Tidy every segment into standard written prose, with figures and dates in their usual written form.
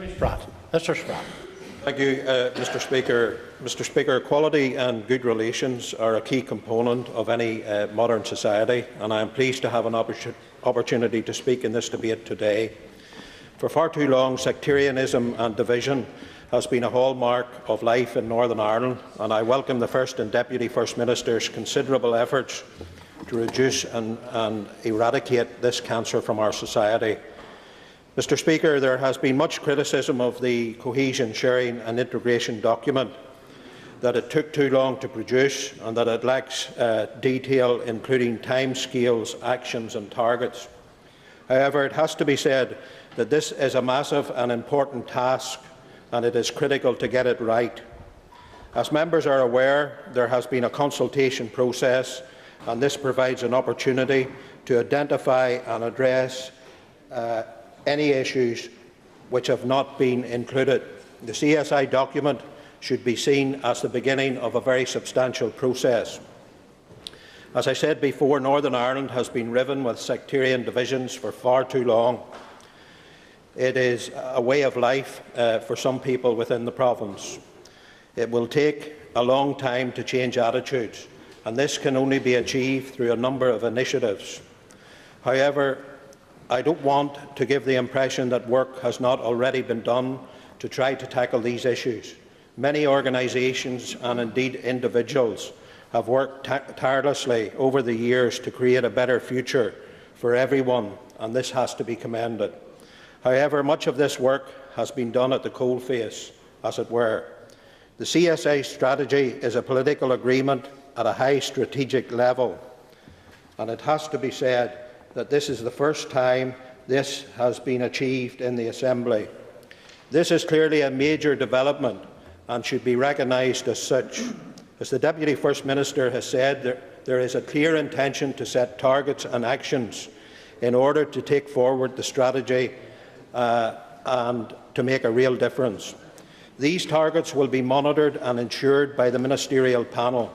Spratt. Mr. Spratt. Thank you, Mr. Speaker. Mr. Speaker, quality and good relations are a key component of any modern society, and I am pleased to have an opportunity to speak in this debate today. For far too long, sectarianism and division has been a hallmark of life in Northern Ireland, and I welcome the First and Deputy First Minister's considerable efforts to reduce and eradicate this cancer from our society. Mr. Speaker, there has been much criticism of the Cohesion, Sharing and Integration document, that it took too long to produce and that it lacks detail, including timescales, actions and targets. However, it has to be said that this is a massive and important task, and it is critical to get it right. As members are aware, there has been a consultation process, and this provides an opportunity to identify and address any issues which have not been included. The CSI document should be seen as the beginning of a very substantial process. As I said before, Northern Ireland has been riven with sectarian divisions for far too long. It is a way of life for some people within the province. It will take a long time to change attitudes, and this can only be achieved through a number of initiatives. However, I don't want to give the impression that work has not already been done to try to tackle these issues. Many organisations and indeed individuals have worked tirelessly over the years to create a better future for everyone, and this has to be commended. However, much of this work has been done at the coalface, as it were. The CSA strategy is a political agreement at a high strategic level, and it has to be said that this is the first time this has been achieved in the Assembly. This is clearly a major development and should be recognised as such. As the Deputy First Minister has said, there is a clear intention to set targets and actions in order to take forward the strategy and to make a real difference. These targets will be monitored and ensured by the Ministerial Panel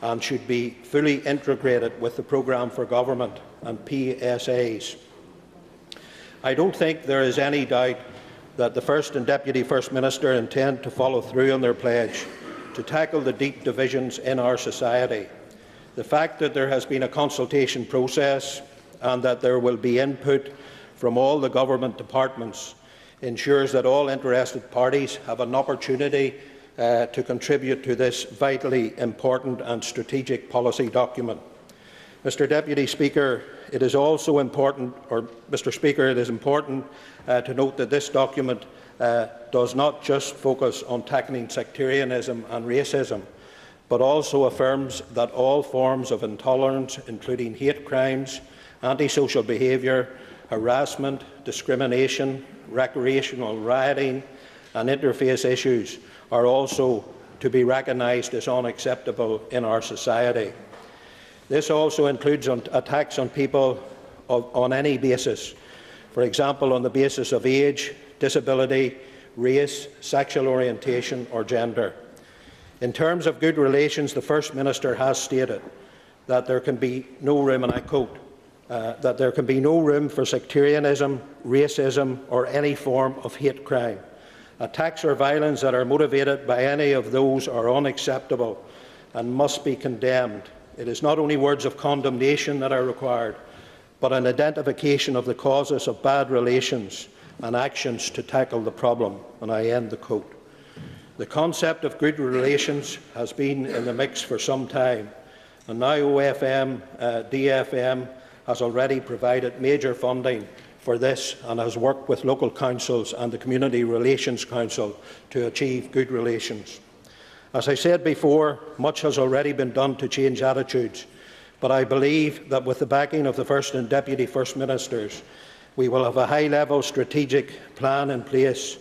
and should be fully integrated with the Programme for Government and PSAs. I don't think there is any doubt that the First and Deputy First Minister intend to follow through on their pledge to tackle the deep divisions in our society. The fact that there has been a consultation process and that there will be input from all the government departments ensures that all interested parties have an opportunity to contribute to this vitally important and strategic policy document. Mr. Deputy Speaker, it is also important, Mr. Speaker, it is important to note that this document does not just focus on tackling sectarianism and racism, but also affirms that all forms of intolerance, including hate crimes, antisocial behaviour, harassment, discrimination, recreational rioting and interface issues are also to be recognised as unacceptable in our society. This also includes attacks on people on any basis, for example on the basis of age, disability, race, sexual orientation or gender. In terms of good relations, the First Minister has stated that there can be no room, and I quote, that there can be no room for sectarianism, racism or any form of hate crime. Attacks or violence that are motivated by any of those are unacceptable and must be condemned. It is not only words of condemnation that are required, but an identification of the causes of bad relations and actions to tackle the problem. And I end the quote. The concept of good relations has been in the mix for some time, and now OFM, DFM has already provided major funding for this and has worked with local councils and the Community Relations Council to achieve good relations. As I said before, much has already been done to change attitudes, but I believe that with the backing of the First and Deputy First Ministers, we will have a high-level strategic plan in place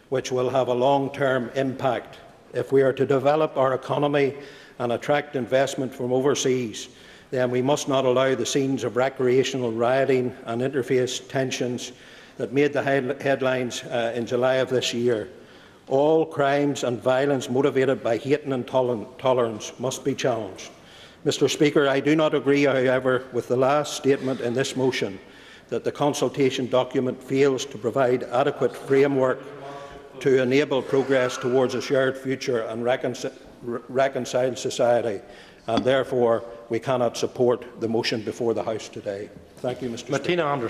which will have a long-term impact. If we are to develop our economy and attract investment from overseas, then we must not allow the scenes of recreational rioting and interface tensions that made the headlines in July of this year. All crimes and violence motivated by hate and intolerance must be challenged. Mr. Speaker, I do not agree, however, with the last statement in this motion that the consultation document fails to provide adequate framework to enable progress towards a shared future and reconciled society, and therefore we cannot support the motion before the House today. Thank you, Mr. Speaker.